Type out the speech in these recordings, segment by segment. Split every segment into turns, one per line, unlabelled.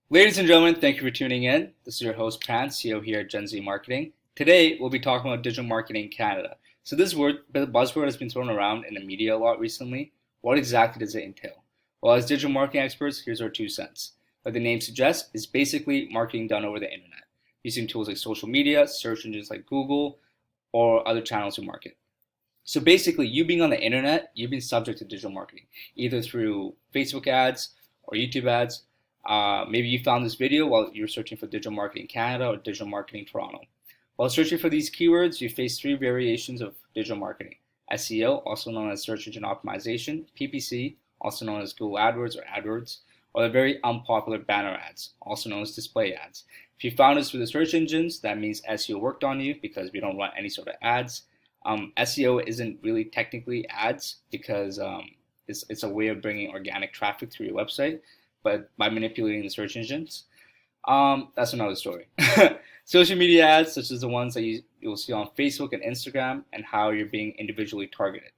Ladies and gentlemen, thank you for tuning in. This is your host, Pran CEO here at Gen Z Marketing. Today, we'll be talking about digital marketing in Canada. So this buzzword has been thrown around in the media a lot recently. What exactly does it entail? Well, as digital marketing experts, here's our 2 cents. Like the name suggests, is basically marketing done over the internet, using tools like social media, search engines like Google, or other channels to market. So basically, you being on the internet, you've been subject to digital marketing, either through Facebook ads or YouTube ads. Maybe you found this video while you're searching for digital marketing Canada or digital marketing Toronto. While searching for these keywords, you face 3 variations of digital marketing: SEO, also known as search engine optimization; PPC, also known as Google Adwords or Adwords; or the very unpopular banner ads, also known as display ads. If you found us through the search engines, that means SEO worked on you because we don't run any sort of ads. SEO isn't really technically ads because it's a way of bringing organic traffic to your website, but by manipulating the search engines. That's another story. Social media ads, such as the ones that you'll see on Facebook and Instagram, and how you're being individually targeted.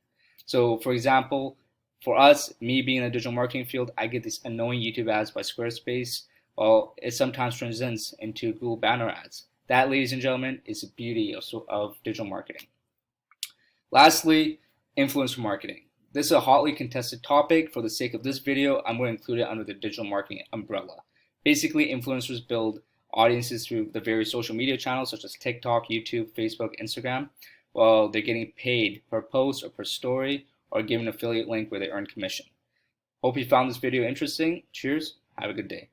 So, for example, for us, me being in the digital marketing field, I get these annoying YouTube ads by Squarespace. Well, it sometimes transitions into Google banner ads. That, ladies and gentlemen, is the beauty of digital marketing. Lastly, influencer marketing. This is a hotly contested topic. For the sake of this video, I'm going to include it under the digital marketing umbrella. Basically, influencers build audiences through the various social media channels such as TikTok, YouTube, Facebook, Instagram, while they're getting paid per post or per story, or given an affiliate link where they earn commission. Hope you found this video interesting. Cheers. Have a good day.